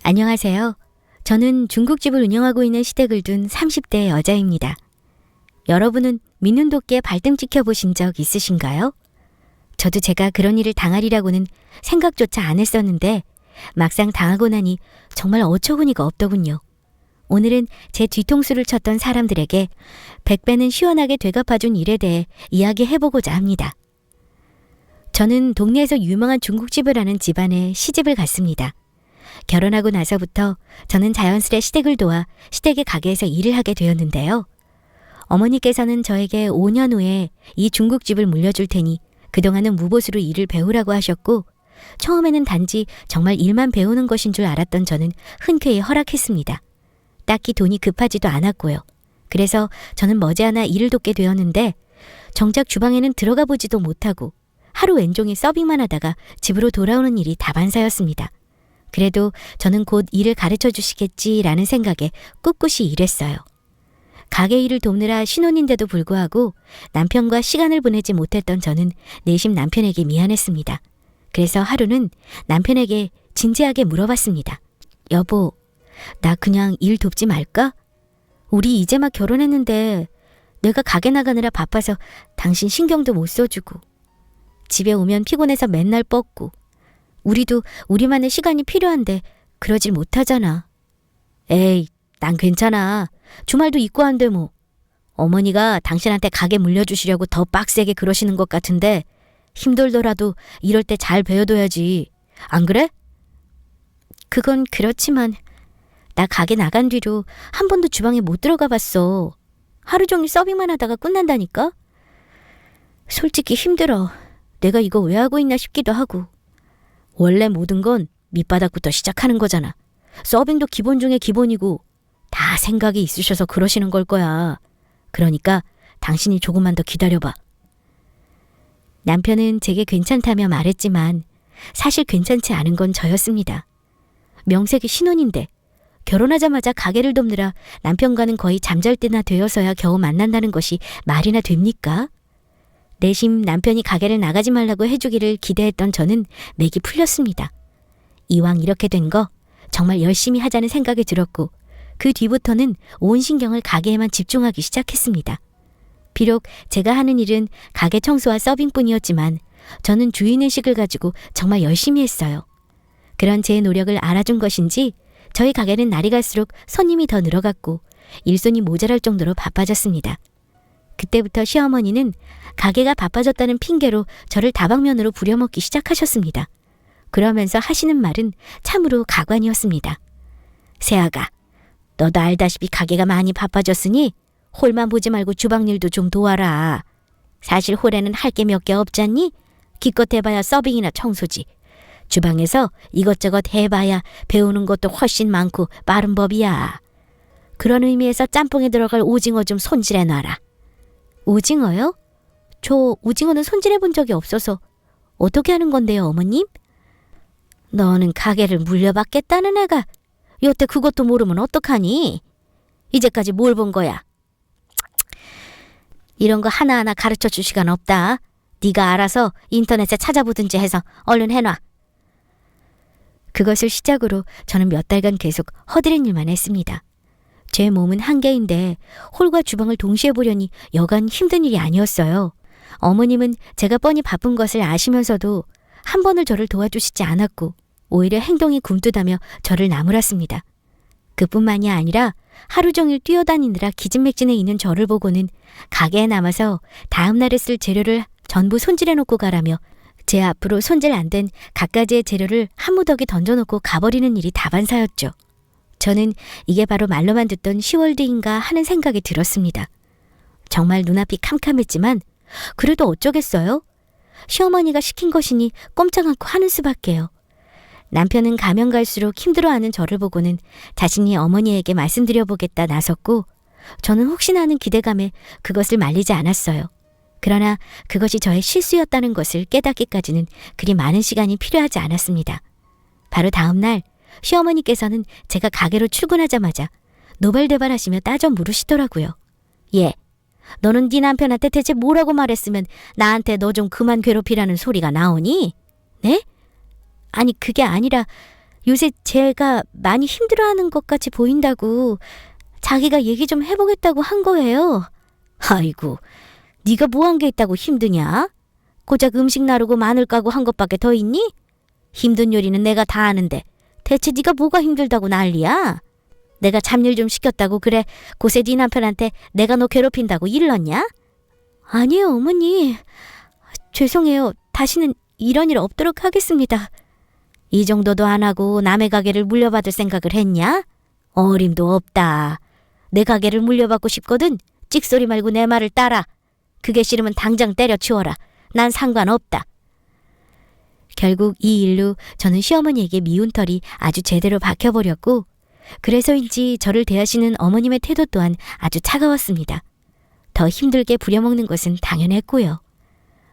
안녕하세요. 저는 중국집을 운영하고 있는 시댁을 둔 30대 여자입니다. 여러분은 믿는 도끼에 발등 찍혀보신 적 있으신가요? 저도 제가 그런 일을 당하리라고는 생각조차 안 했었는데 막상 당하고 나니 정말 어처구니가 없더군요. 오늘은 제 뒤통수를 쳤던 사람들에게 100배는 시원하게 되갚아준 일에 대해 이야기해보고자 합니다. 저는 동네에서 유명한 중국집을 하는 집안에 시집을 갔습니다. 결혼하고 나서부터 저는 자연스레 시댁을 도와 시댁의 가게에서 일을 하게 되었는데요. 어머니께서는 저에게 5년 후에 이 중국집을 물려줄 테니 그동안은 무보수로 일을 배우라고 하셨고, 처음에는 단지 정말 일만 배우는 것인 줄 알았던 저는 흔쾌히 허락했습니다. 딱히 돈이 급하지도 않았고요. 그래서 저는 머지않아 일을 돕게 되었는데 정작 주방에는 들어가 보지도 못하고 하루 왼종일 서빙만 하다가 집으로 돌아오는 일이 다반사였습니다. 그래도 저는 곧 일을 가르쳐 주시겠지라는 생각에 꿋꿋이 일했어요. 가게 일을 돕느라 신혼인데도 불구하고 남편과 시간을 보내지 못했던 저는 내심 남편에게 미안했습니다. 그래서 하루는 남편에게 진지하게 물어봤습니다. 여보, 나 그냥 일 돕지 말까? 우리 이제 막 결혼했는데 내가 가게 나가느라 바빠서 당신 신경도 못 써주고, 집에 오면 피곤해서 맨날 뻗고, 우리도 우리만의 시간이 필요한데 그러질 못하잖아. 에이, 난 괜찮아. 주말도 있고 한데 뭐. 어머니가 당신한테 가게 물려주시려고 더 빡세게 그러시는 것 같은데 힘들더라도 이럴 때 잘 배워둬야지. 안 그래? 그건 그렇지만 나 가게 나간 뒤로 한 번도 주방에 못 들어가 봤어. 하루 종일 서빙만 하다가 끝난다니까? 솔직히 힘들어. 내가 이거 왜 하고 있나 싶기도 하고. 원래 모든 건 밑바닥부터 시작하는 거잖아. 서빙도 기본 중에 기본이고 다 생각이 있으셔서 그러시는 걸 거야. 그러니까 당신이 조금만 더 기다려봐. 남편은 제게 괜찮다며 말했지만 사실 괜찮지 않은 건 저였습니다. 명색이 신혼인데 결혼하자마자 가게를 돕느라 남편과는 거의 잠잘 때나 되어서야 겨우 만난다는 것이 말이나 됩니까? 내심 남편이 가게를 나가지 말라고 해주기를 기대했던 저는 맥이 풀렸습니다. 이왕 이렇게 된 거 정말 열심히 하자는 생각이 들었고, 그 뒤부터는 온 신경을 가게에만 집중하기 시작했습니다. 비록 제가 하는 일은 가게 청소와 서빙뿐이었지만 저는 주인의식을 가지고 정말 열심히 했어요. 그런 제 노력을 알아준 것인지 저희 가게는 날이 갈수록 손님이 더 늘어갔고 일손이 모자랄 정도로 바빠졌습니다. 그때부터 시어머니는 가게가 바빠졌다는 핑계로 저를 다방면으로 부려먹기 시작하셨습니다. 그러면서 하시는 말은 참으로 가관이었습니다. 새아가, 너도 알다시피 가게가 많이 바빠졌으니 홀만 보지 말고 주방일도 좀 도와라. 사실 홀에는 할 게 몇 개 없잖니? 기껏 해봐야 서빙이나 청소지. 주방에서 이것저것 해봐야 배우는 것도 훨씬 많고 빠른 법이야. 그런 의미에서 짬뽕에 들어갈 오징어 좀 손질해놔라. 오징어요? 저 오징어는 손질해본 적이 없어서 어떻게 하는 건데요, 어머님? 너는 가게를 물려받겠다는 애가 여태 그것도 모르면 어떡하니? 이제까지 뭘 본 거야? 이런 거 하나하나 가르쳐줄 시간 없다. 네가 알아서 인터넷에 찾아보든지 해서 얼른 해놔. 그것을 시작으로 저는 몇 달간 계속 허드렛 일만 했습니다. 제 몸은 한계인데 홀과 주방을 동시에 보려니 여간 힘든 일이 아니었어요. 어머님은 제가 뻔히 바쁜 것을 아시면서도 한 번을 저를 도와주시지 않았고 오히려 행동이 굼뜨다며 저를 나무랐습니다. 그뿐만이 아니라 하루 종일 뛰어다니느라 기진맥진해 있는 저를 보고는 가게에 남아서 다음 날에 쓸 재료를 전부 손질해놓고 가라며 제 앞으로 손질 안 된 갖가지의 재료를 한 무더기 던져놓고 가버리는 일이 다반사였죠. 저는 이게 바로 말로만 듣던 시월드인가 하는 생각이 들었습니다. 정말 눈앞이 캄캄했지만 그래도 어쩌겠어요? 시어머니가 시킨 것이니 꼼짝 않고 하는 수밖에요. 남편은 가면 갈수록 힘들어하는 저를 보고는 자신이 어머니에게 말씀드려보겠다 나섰고, 저는 혹시나 하는 기대감에 그것을 말리지 않았어요. 그러나 그것이 저의 실수였다는 것을 깨닫기까지는 그리 많은 시간이 필요하지 않았습니다. 바로 다음 날 시어머니께서는 제가 가게로 출근하자마자 노발대발하시며 따져 물으시더라고요. 예, 너는 네 남편한테 대체 뭐라고 말했으면 나한테 너 좀 그만 괴롭히라는 소리가 나오니? 네? 아니 그게 아니라 요새 제가 많이 힘들어하는 것 같이 보인다고 자기가 얘기 좀 해보겠다고 한 거예요. 아이고, 네가 뭐 한 게 있다고 힘드냐? 고작 음식 나르고 마늘 까고 한 것밖에 더 있니? 힘든 요리는 내가 다 아는데 대체 네가 뭐가 힘들다고 난리야? 내가 잡일 좀 시켰다고 그래 고세 네 남편한테 내가 너 괴롭힌다고 일렀냐? 아니에요, 어머니. 죄송해요. 다시는 이런 일 없도록 하겠습니다. 이 정도도 안 하고 남의 가게를 물려받을 생각을 했냐? 어림도 없다. 내 가게를 물려받고 싶거든. 찍소리 말고 내 말을 따라. 그게 싫으면 당장 때려치워라. 난 상관없다. 결국 이 일로 저는 시어머니에게 미운 털이 아주 제대로 박혀버렸고, 그래서인지 저를 대하시는 어머님의 태도 또한 아주 차가웠습니다. 더 힘들게 부려먹는 것은 당연했고요.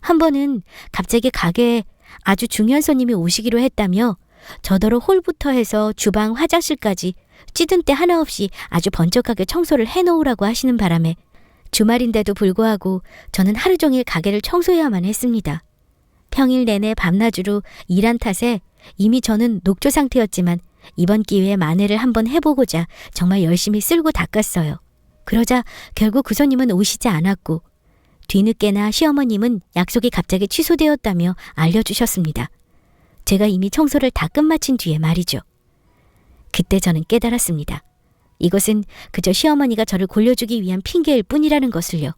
한 번은 갑자기 가게에 아주 중요한 손님이 오시기로 했다며 저더러 홀부터 해서 주방, 화장실까지 찌든 때 하나 없이 아주 번쩍하게 청소를 해놓으라고 하시는 바람에 주말인데도 불구하고 저는 하루 종일 가게를 청소해야만 했습니다. 평일 내내 밤낮으로 일한 탓에 이미 저는 녹조 상태였지만 이번 기회에 만회를 한번 해보고자 정말 열심히 쓸고 닦았어요. 그러자 결국 그 손님은 오시지 않았고 뒤늦게나 시어머님은 약속이 갑자기 취소되었다며 알려주셨습니다. 제가 이미 청소를 다 끝마친 뒤에 말이죠. 그때 저는 깨달았습니다. 이것은 그저 시어머니가 저를 골려주기 위한 핑계일 뿐이라는 것을요.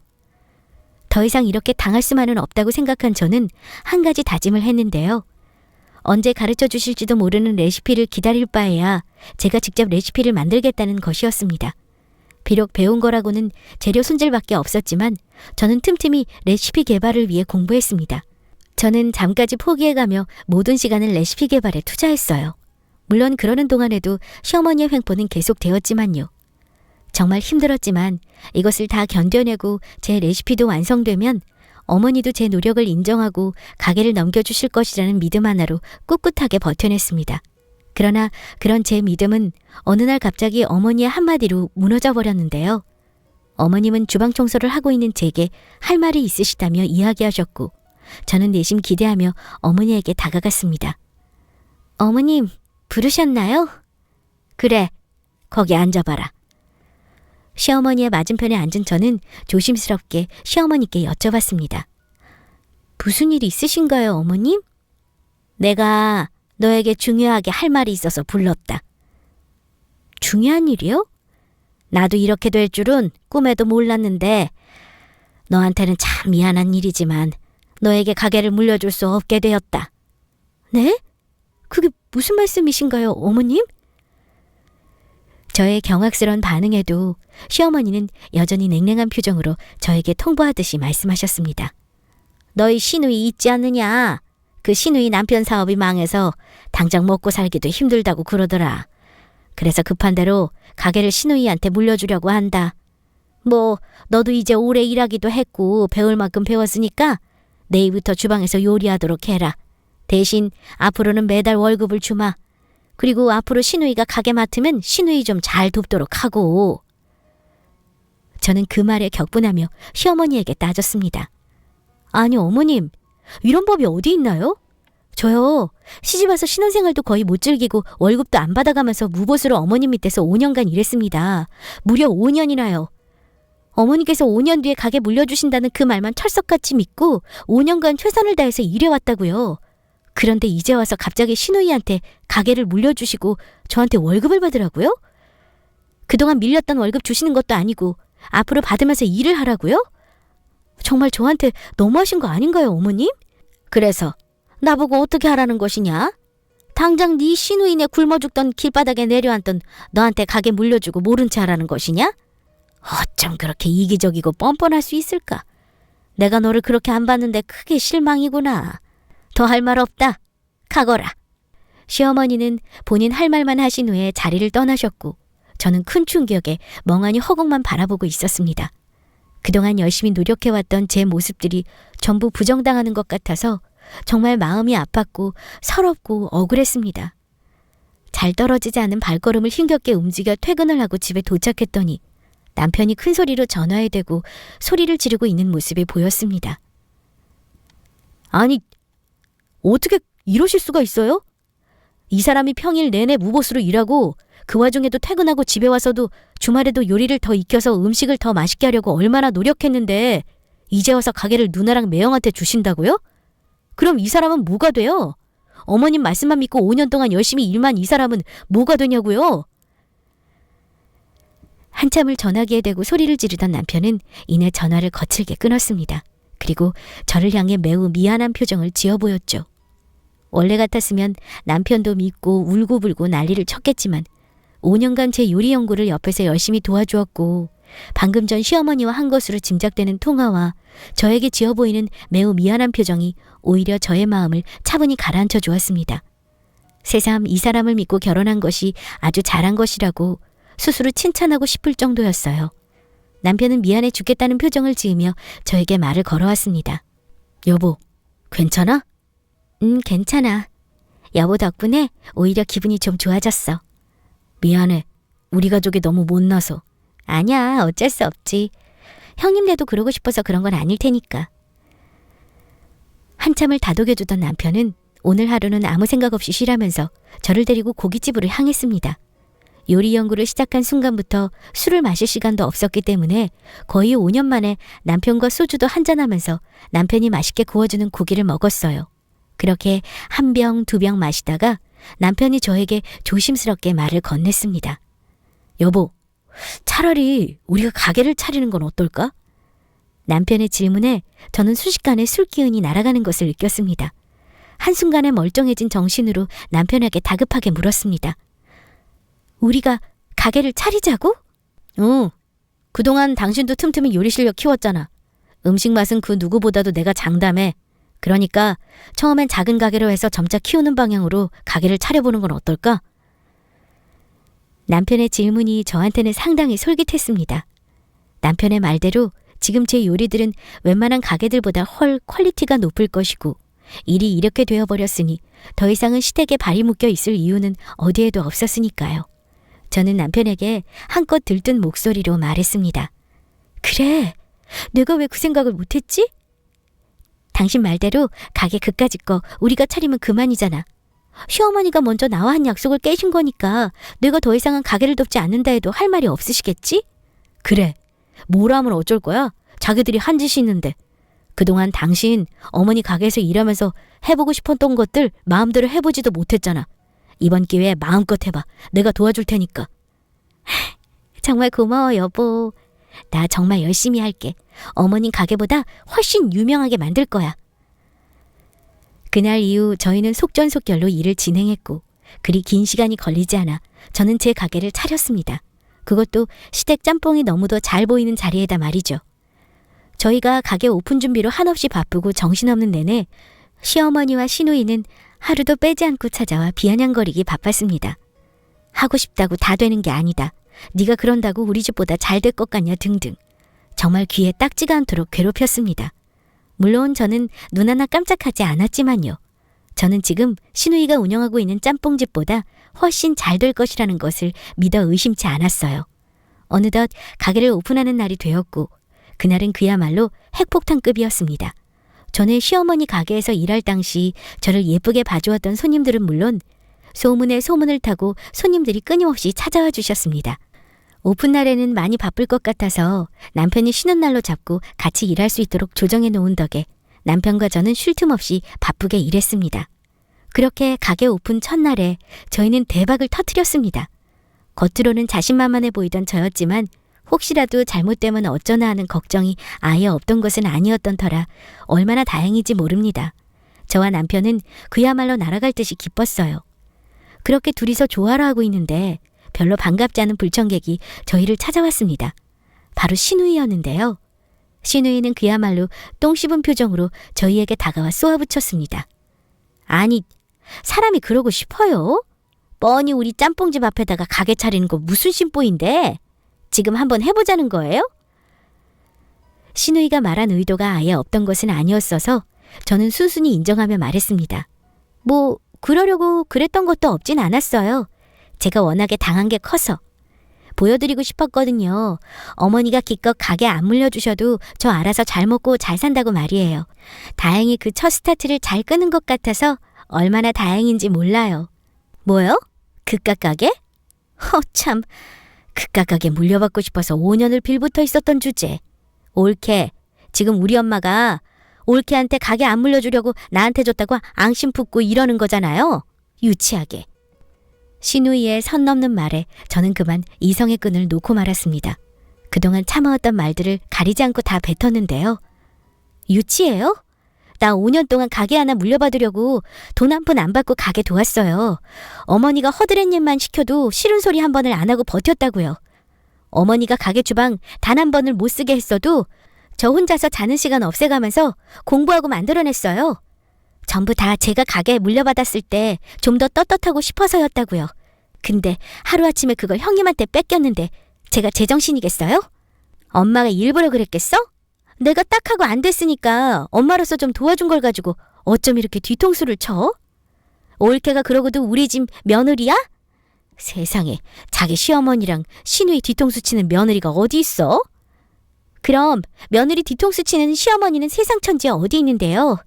더 이상 이렇게 당할 수만은 없다고 생각한 저는 한 가지 다짐을 했는데요. 언제 가르쳐 주실지도 모르는 레시피를 기다릴 바에야 제가 직접 레시피를 만들겠다는 것이었습니다. 비록 배운 거라고는 재료 손질밖에 없었지만 저는 틈틈이 레시피 개발을 위해 공부했습니다. 저는 잠까지 포기해가며 모든 시간을 레시피 개발에 투자했어요. 물론 그러는 동안에도 시어머니의 횡포는 계속되었지만요. 정말 힘들었지만 이것을 다 견뎌내고 제 레시피도 완성되면 어머니도 제 노력을 인정하고 가게를 넘겨주실 것이라는 믿음 하나로 꿋꿋하게 버텨냈습니다. 그러나 그런 제 믿음은 어느 날 갑자기 어머니의 한마디로 무너져 버렸는데요. 어머님은 주방 청소를 하고 있는 제게 할 말이 있으시다며 이야기하셨고 저는 내심 기대하며 어머니에게 다가갔습니다. 어머님, 부르셨나요? 그래, 거기 앉아봐라. 시어머니의 맞은편에 앉은 저는 조심스럽게 시어머니께 여쭤봤습니다. 무슨 일이 있으신가요, 어머님? 내가 너에게 중요하게 할 말이 있어서 불렀다. 중요한 일이요? 나도 이렇게 될 줄은 꿈에도 몰랐는데 너한테는 참 미안한 일이지만 너에게 가게를 물려줄 수 없게 되었다. 네? 그게 무슨 말씀이신가요, 어머님? 저의 경악스러운 반응에도 시어머니는 여전히 냉랭한 표정으로 저에게 통보하듯이 말씀하셨습니다. 너희 시누이 있지 않느냐? 그 시누이 남편 사업이 망해서 당장 먹고 살기도 힘들다고 그러더라. 그래서 급한 대로 가게를 시누이한테 물려주려고 한다. 뭐 너도 이제 오래 일하기도 했고 배울 만큼 배웠으니까 내일부터 주방에서 요리하도록 해라. 대신 앞으로는 매달 월급을 주마. 그리고 앞으로 시누이가 가게 맡으면 시누이 좀 잘 돕도록 하고. 저는 그 말에 격분하며 시어머니에게 따졌습니다. 아니 어머님, 이런 법이 어디 있나요? 저요, 시집와서 신혼생활도 거의 못 즐기고 월급도 안 받아가면서 무보수로 어머님 밑에서 5년간 일했습니다. 무려 5년이나요. 어머니께서 5년 뒤에 가게 물려주신다는 그 말만 철석같이 믿고 5년간 최선을 다해서 일해왔다고요. 그런데 이제 와서 갑자기 시누이한테 가게를 물려주시고 저한테 월급을 받으라고요? 그동안 밀렸던 월급 주시는 것도 아니고 앞으로 받으면서 일을 하라고요? 정말 저한테 너무하신 거 아닌가요, 어머님? 그래서 나보고 어떻게 하라는 것이냐? 당장 네 시누이네 굶어 죽던 길바닥에 내려앉던 너한테 가게 물려주고 모른 체 하라는 것이냐? 어쩜 그렇게 이기적이고 뻔뻔할 수 있을까? 내가 너를 그렇게 안 봤는데 크게 실망이구나. 더 할 말 없다. 가거라. 시어머니는 본인 할 말만 하신 후에 자리를 떠나셨고 저는 큰 충격에 멍하니 허공만 바라보고 있었습니다. 그동안 열심히 노력해왔던 제 모습들이 전부 부정당하는 것 같아서 정말 마음이 아팠고 서럽고 억울했습니다. 잘 떨어지지 않은 발걸음을 힘겹게 움직여 퇴근을 하고 집에 도착했더니 남편이 큰 소리로 전화에 대고 소리를 지르고 있는 모습이 보였습니다. 아니, 어떻게 이러실 수가 있어요? 이 사람이 평일 내내 무보수로 일하고 그 와중에도 퇴근하고 집에 와서도 주말에도 요리를 더 익혀서 음식을 더 맛있게 하려고 얼마나 노력했는데 이제 와서 가게를 누나랑 매형한테 주신다고요? 그럼 이 사람은 뭐가 돼요? 어머님 말씀만 믿고 5년 동안 열심히 일만 이 사람은 뭐가 되냐고요? 한참을 전화기에 대고 소리를 지르던 남편은 이내 전화를 거칠게 끊었습니다. 그리고 저를 향해 매우 미안한 표정을 지어 보였죠. 원래 같았으면 남편도 믿고 울고불고 난리를 쳤겠지만 5년간 제 요리 연구를 옆에서 열심히 도와주었고 방금 전 시어머니와 한 것으로 짐작되는 통화와 저에게 지어 보이는 매우 미안한 표정이 오히려 저의 마음을 차분히 가라앉혀 주었습니다. 새삼 이 사람을 믿고 결혼한 것이 아주 잘한 것이라고 스스로 칭찬하고 싶을 정도였어요. 남편은 미안해 죽겠다는 표정을 지으며 저에게 말을 걸어왔습니다. 여보, 괜찮아? 괜찮아. 여보 덕분에 오히려 기분이 좀 좋아졌어. 미안해. 우리 가족이 너무 못나서. 아니야, 어쩔 수 없지. 형님네도 그러고 싶어서 그런 건 아닐 테니까. 한참을 다독여주던 남편은 오늘 하루는 아무 생각 없이 쉬라면서 저를 데리고 고깃집으로 향했습니다. 요리 연구를 시작한 순간부터 술을 마실 시간도 없었기 때문에 거의 5년 만에 남편과 소주도 한잔하면서 남편이 맛있게 구워주는 고기를 먹었어요. 그렇게 한 병, 두 병 마시다가 남편이 저에게 조심스럽게 말을 건넸습니다. 여보, 차라리 우리가 가게를 차리는 건 어떨까? 남편의 질문에 저는 순식간에 술 기운이 날아가는 것을 느꼈습니다. 한순간에 멀쩡해진 정신으로 남편에게 다급하게 물었습니다. 우리가 가게를 차리자고? 응. 그동안 당신도 틈틈이 요리 실력 키웠잖아. 음식 맛은 그 누구보다도 내가 장담해. 그러니까 처음엔 작은 가게로 해서 점차 키우는 방향으로 가게를 차려보는 건 어떨까? 남편의 질문이 저한테는 상당히 솔깃했습니다. 남편의 말대로 지금 제 요리들은 웬만한 가게들보다 훨 퀄리티가 높을 것이고 일이 이렇게 되어버렸으니 더 이상은 시댁에 발이 묶여 있을 이유는 어디에도 없었으니까요. 저는 남편에게 한껏 들뜬 목소리로 말했습니다. 그래, 내가 왜 그 생각을 못했지? 당신 말대로 가게 그까짓 거 우리가 차리면 그만이잖아. 시어머니가 먼저 나와 한 약속을 깨신 거니까 내가 더 이상은 가게를 돕지 않는다 해도 할 말이 없으시겠지? 그래, 뭐라 하면 어쩔 거야? 자기들이 한 짓이 있는데. 그동안 당신 어머니 가게에서 일하면서 해보고 싶었던 것들 마음대로 해보지도 못했잖아. 이번 기회에 마음껏 해봐. 내가 도와줄 테니까. 정말 고마워 여보. 나 정말 열심히 할게. 어머님 가게보다 훨씬 유명하게 만들 거야. 그날 이후 저희는 속전속결로 일을 진행했고 그리 긴 시간이 걸리지 않아 저는 제 가게를 차렸습니다. 그것도 시댁 짬뽕이 너무도 잘 보이는 자리에다 말이죠. 저희가 가게 오픈 준비로 한없이 바쁘고 정신없는 내내 시어머니와 시누이는 하루도 빼지 않고 찾아와 비아냥거리기 바빴습니다. 하고 싶다고 다 되는 게 아니다. 네가 그런다고 우리 집보다 잘 될 것 같냐 등등. 정말 귀에 딱지가 않도록 괴롭혔습니다. 물론 저는 눈 하나 깜짝하지 않았지만요. 저는 지금 시누이가 운영하고 있는 짬뽕집보다 훨씬 잘 될 것이라는 것을 믿어 의심치 않았어요. 어느덧 가게를 오픈하는 날이 되었고 그날은 그야말로 핵폭탄급이었습니다. 전에 시어머니 가게에서 일할 당시 저를 예쁘게 봐주었던 손님들은 물론 소문에 소문을 타고 손님들이 끊임없이 찾아와 주셨습니다. 오픈 날에는 많이 바쁠 것 같아서 남편이 쉬는 날로 잡고 같이 일할 수 있도록 조정해 놓은 덕에 남편과 저는 쉴 틈 없이 바쁘게 일했습니다. 그렇게 가게 오픈 첫날에 저희는 대박을 터뜨렸습니다. 겉으로는 자신만만해 보이던 저였지만 혹시라도 잘못되면 어쩌나 하는 걱정이 아예 없던 것은 아니었던 터라 얼마나 다행인지 모릅니다. 저와 남편은 그야말로 날아갈 듯이 기뻤어요. 그렇게 둘이서 조화를 하고 있는데 별로 반갑지 않은 불청객이 저희를 찾아왔습니다. 바로 시누이였는데요. 시누이는 그야말로 똥 씹은 표정으로 저희에게 다가와 쏘아붙였습니다. 아니, 사람이 그러고 싶어요? 뻔히 우리 짬뽕집 앞에다가 가게 차리는 거 무슨 심보인데? 지금 한번 해보자는 거예요? 시누이가 말한 의도가 아예 없던 것은 아니었어서 저는 순순히 인정하며 말했습니다. 뭐 그러려고 그랬던 것도 없진 않았어요. 제가 워낙에 당한 게 커서. 보여드리고 싶었거든요. 어머니가 기껏 가게 안 물려주셔도 저 알아서 잘 먹고 잘 산다고 말이에요. 다행히 그 첫 스타트를 잘 끄는 것 같아서 얼마나 다행인지 몰라요. 뭐요? 그깟 가게? 참, 그깟 가게 물려받고 싶어서 5년을 빌붙어 있었던 주제. 올케, 지금 우리 엄마가 올케한테 가게 안 물려주려고 나한테 줬다고 앙심 품고 이러는 거잖아요. 유치하게. 신우이의 선 넘는 말에 저는 그만 이성의 끈을 놓고 말았습니다. 그동안 참아왔던 말들을 가리지 않고 다 뱉었는데요. 유치해요? 나 5년 동안 가게 하나 물려받으려고 돈 한 푼 안 받고 가게 도왔어요. 어머니가 허드렛 일만 시켜도 싫은 소리 한 번을 안 하고 버텼다고요. 어머니가 가게 주방 단 한 번을 못 쓰게 했어도 저 혼자서 자는 시간 없애가면서 공부하고 만들어냈어요. 전부 다 제가 가게 물려받았을 때 좀 더 떳떳하고 싶어서였다고요. 근데 하루아침에 그걸 형님한테 뺏겼는데 제가 제정신이겠어요? 엄마가 일부러 그랬겠어? 내가 딱 하고 안 됐으니까 엄마로서 좀 도와준 걸 가지고 어쩜 이렇게 뒤통수를 쳐? 올케가 그러고도 우리 집 며느리야? 세상에, 자기 시어머니랑 시누이 뒤통수 치는 며느리가 어디 있어? 그럼 며느리 뒤통수 치는 시어머니는 세상 천지에 어디 있는데요?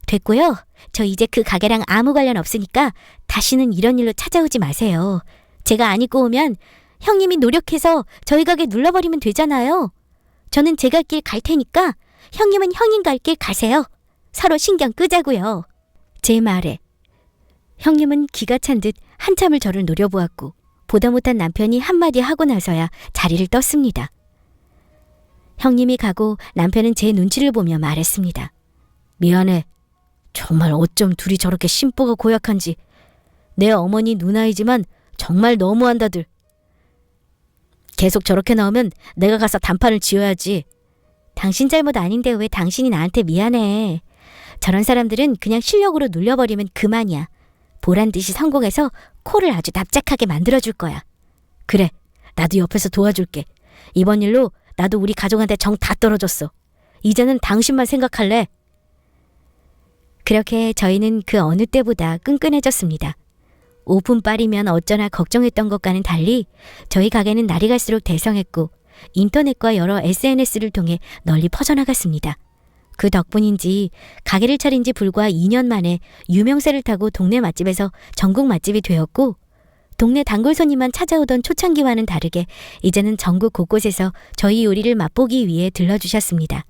됐고요. 저 이제 그 가게랑 아무 관련 없으니까 다시는 이런 일로 찾아오지 마세요. 제가 안 입고 오면 형님이 노력해서 저희 가게 눌러버리면 되잖아요. 저는 제 갈 길 갈 테니까 형님은 형님 갈 길 가세요. 서로 신경 끄자고요. 제 말에 형님은 기가 찬 듯 한참을 저를 노려보았고 보다 못한 남편이 한마디 하고 나서야 자리를 떴습니다. 형님이 가고 남편은 제 눈치를 보며 말했습니다. 미안해. 정말 어쩜 둘이 저렇게 심보가 고약한지. 내 어머니 누나이지만 정말 너무한다들. 계속 저렇게 나오면 내가 가서 단판을 지어야지. 당신 잘못 아닌데 왜 당신이 나한테 미안해. 저런 사람들은 그냥 실력으로 눌려버리면 그만이야. 보란듯이 성공해서 코를 아주 납작하게 만들어줄 거야. 그래, 나도 옆에서 도와줄게. 이번 일로 나도 우리 가족한테 정 다 떨어졌어. 이제는 당신만 생각할래. 그렇게 저희는 그 어느 때보다 끈끈해졌습니다. 오픈빨이면 어쩌나 걱정했던 것과는 달리 저희 가게는 날이 갈수록 대성했고 인터넷과 여러 SNS를 통해 널리 퍼져나갔습니다. 그 덕분인지 가게를 차린 지 불과 2년 만에 유명세를 타고 동네 맛집에서 전국 맛집이 되었고 동네 단골 손님만 찾아오던 초창기와는 다르게 이제는 전국 곳곳에서 저희 요리를 맛보기 위해 들러주셨습니다.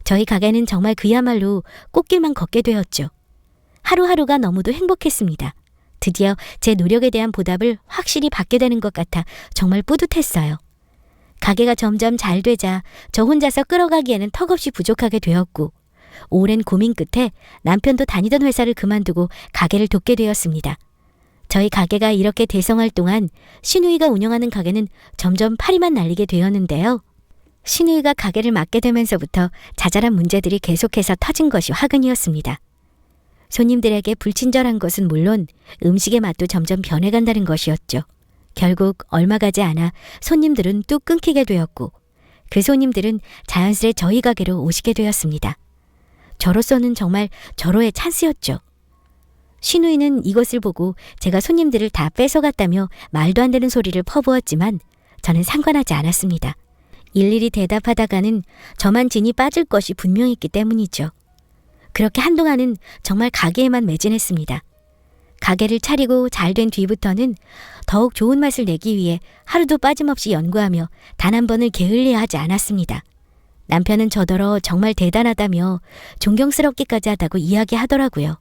저희 가게는 정말 그야말로 꽃길만 걷게 되었죠. 하루하루가 너무도 행복했습니다. 드디어 제 노력에 대한 보답을 확실히 받게 되는 것 같아 정말 뿌듯했어요. 가게가 점점 잘 되자 저 혼자서 끌어가기에는 턱없이 부족하게 되었고 오랜 고민 끝에 남편도 다니던 회사를 그만두고 가게를 돕게 되었습니다. 저희 가게가 이렇게 대성할 동안 신우이가 운영하는 가게는 점점 파리만 날리게 되었는데요. 신우이가 가게를 맡게 되면서부터 자잘한 문제들이 계속해서 터진 것이 화근이었습니다. 손님들에게 불친절한 것은 물론 음식의 맛도 점점 변해간다는 것이었죠. 결국 얼마 가지 않아 손님들은 뚝 끊기게 되었고 그 손님들은 자연스레 저희 가게로 오시게 되었습니다. 저로서는 정말 절호의 찬스였죠. 신우이는 이것을 보고 제가 손님들을 다 뺏어갔다며 말도 안 되는 소리를 퍼부었지만 저는 상관하지 않았습니다. 일일이 대답하다가는 저만 진이 빠질 것이 분명했기 때문이죠. 그렇게 한동안은 정말 가게에만 매진했습니다. 가게를 차리고 잘 된 뒤부터는 더욱 좋은 맛을 내기 위해 하루도 빠짐없이 연구하며 단 한 번을 게을리해 하지 않았습니다. 남편은 저더러 정말 대단하다며 존경스럽기까지 하다고 이야기하더라고요.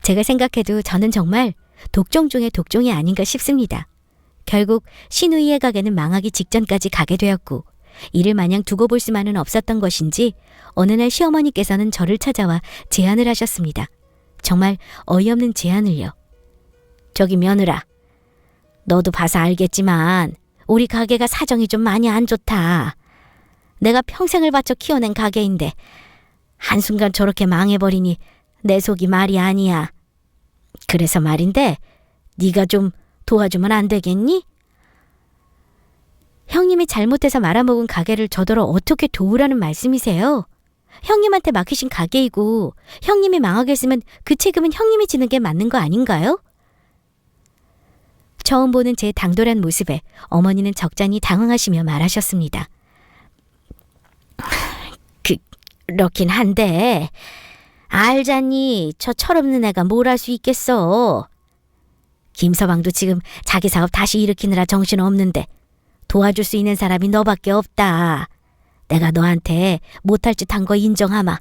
제가 생각해도 저는 정말 독종 중의 독종이 아닌가 싶습니다. 결국 신우이의 가게는 망하기 직전까지 가게 되었고 이를 마냥 두고 볼 수만은 없었던 것인지 어느 날 시어머니께서는 저를 찾아와 제안을 하셨습니다. 정말 어이없는 제안을요. 저기 며느라, 너도 봐서 알겠지만 우리 가게가 사정이 좀 많이 안 좋다. 내가 평생을 바쳐 키워낸 가게인데 한순간 저렇게 망해버리니 내 속이 말이 아니야. 그래서 말인데 네가 좀 도와주면 안 되겠니? 형님이 잘못해서 말아먹은 가게를 저더러 어떻게 도우라는 말씀이세요? 형님한테 맡기신 가게이고 형님이 망하게 했으면 그 책임은 형님이 지는 게 맞는 거 아닌가요? 처음 보는 제 당돌한 모습에 어머니는 적잖이 당황하시며 말하셨습니다. 그렇긴 한데 알잖니 저 철없는 애가 뭘 할 수 있겠어. 김서방도 지금 자기 사업 다시 일으키느라 정신 없는데 도와줄 수 있는 사람이 너밖에 없다. 내가 너한테 못할 짓 한 거 인정하마.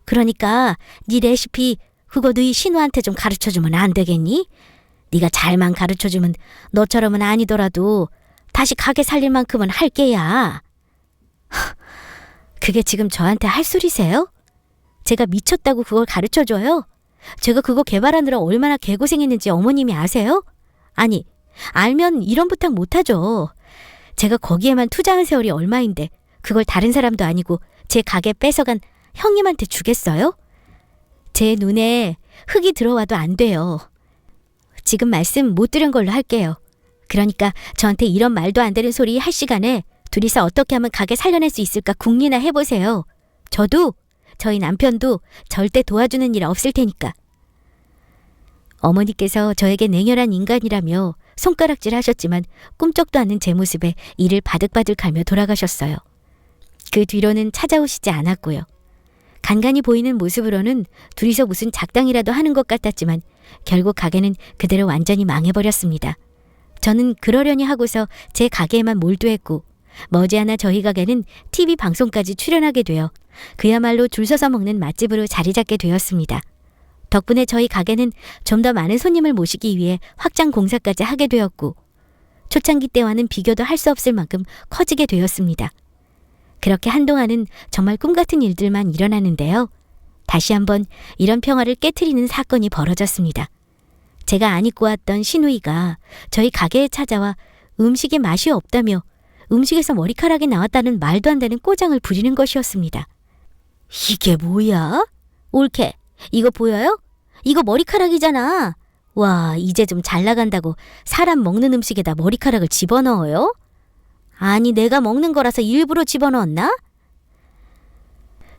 그러니까 네 레시피 그거 너희 신우한테 좀 가르쳐주면 안 되겠니? 네가 잘만 가르쳐주면 너처럼은 아니더라도 다시 가게 살릴 만큼은 할 게야. 그게 지금 저한테 할 소리세요? 제가 미쳤다고 그걸 가르쳐줘요? 제가 그거 개발하느라 얼마나 개고생했는지 어머님이 아세요? 아니, 알면 이런 부탁 못하죠. 제가 거기에만 투자한 세월이 얼마인데 그걸 다른 사람도 아니고 제 가게 뺏어간 형님한테 주겠어요? 제 눈에 흙이 들어와도 안 돼요. 지금 말씀 못 들은 걸로 할게요. 그러니까 저한테 이런 말도 안 되는 소리 할 시간에 둘이서 어떻게 하면 가게 살려낼 수 있을까 궁리나 해보세요. 저도 저희 남편도 절대 도와주는 일 없을 테니까. 어머니께서 저에게 냉혈한 인간이라며 손가락질 하셨지만 꿈쩍도 않는 제 모습에 이를 바득바득하며 돌아가셨어요. 그 뒤로는 찾아오시지 않았고요. 간간히 보이는 모습으로는 둘이서 무슨 작당이라도 하는 것 같았지만 결국 가게는 그대로 완전히 망해버렸습니다. 저는 그러려니 하고서 제 가게에만 몰두했고 머지않아 저희 가게는 TV 방송까지 출연하게 되어 그야말로 줄 서서 먹는 맛집으로 자리 잡게 되었습니다. 덕분에 저희 가게는 좀 더 많은 손님을 모시기 위해 확장 공사까지 하게 되었고 초창기 때와는 비교도 할 수 없을 만큼 커지게 되었습니다. 그렇게 한동안은 정말 꿈같은 일들만 일어나는데요. 다시 한번 이런 평화를 깨트리는 사건이 벌어졌습니다. 제가 안 입고 왔던 시누이가 저희 가게에 찾아와 음식에 맛이 없다며 음식에서 머리카락이 나왔다는 말도 안 되는 꼬장을 부리는 것이었습니다. 이게 뭐야? 올케, 이거 보여요? 이거 머리카락이잖아. 와, 이제 좀 잘 나간다고 사람 먹는 음식에다 머리카락을 집어넣어요? 아니, 내가 먹는 거라서 일부러 집어넣었나?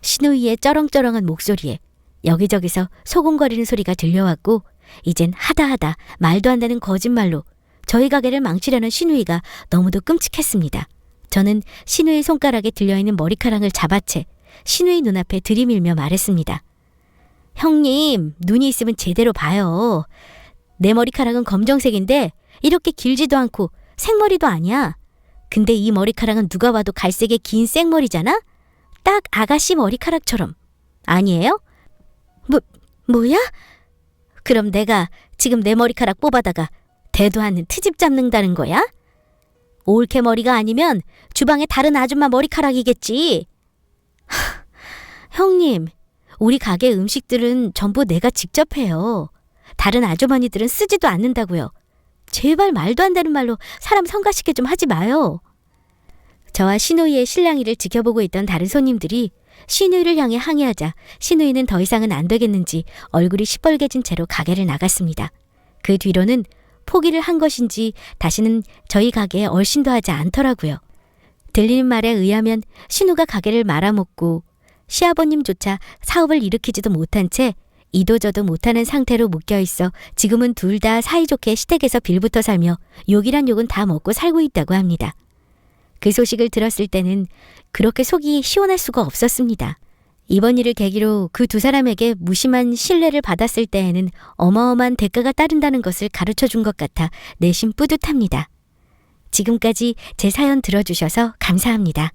시누이의 쩌렁쩌렁한 목소리에 여기저기서 소곤거리는 소리가 들려왔고 이젠 하다하다 말도 안 되는 거짓말로 저희 가게를 망치려는 시누이가 너무도 끔찍했습니다. 저는 시누이 손가락에 들려있는 머리카락을 잡아채 시누이 눈앞에 들이밀며 말했습니다. 형님, 눈이 있으면 제대로 봐요. 내 머리카락은 검정색인데 이렇게 길지도 않고 생머리도 아니야. 근데 이 머리카락은 누가 봐도 갈색의 긴 생머리잖아? 딱 아가씨 머리카락처럼. 아니에요? 뭐야? 그럼 내가 지금 내 머리카락 뽑아다가 대도 않는 트집 잡는다는 거야? 올케 머리가 아니면 주방의 다른 아줌마 머리카락이겠지. 형님, 우리 가게 음식들은 전부 내가 직접 해요. 다른 아주머니들은 쓰지도 않는다고요. 제발 말도 안 되는 말로 사람 성가시게 좀 하지 마요. 저와 시누이의 실랑이를 지켜보고 있던 다른 손님들이 시누이를 향해 항의하자 시누이는 더 이상은 안 되겠는지 얼굴이 시뻘개진 채로 가게를 나갔습니다. 그 뒤로는 포기를 한 것인지 다시는 저희 가게에 얼씬도 하지 않더라고요. 들리는 말에 의하면 신우가 가게를 말아먹고 시아버님조차 사업을 일으키지도 못한 채 이도저도 못하는 상태로 묶여있어 지금은 둘 다 사이좋게 시댁에서 빌붙어 살며 욕이란 욕은 다 먹고 살고 있다고 합니다. 그 소식을 들었을 때는 그렇게 속이 시원할 수가 없었습니다. 이번 일을 계기로 그 두 사람에게 무심한 신뢰를 받았을 때에는 어마어마한 대가가 따른다는 것을 가르쳐준 것 같아 내심 뿌듯합니다. 지금까지 제 사연 들어주셔서 감사합니다.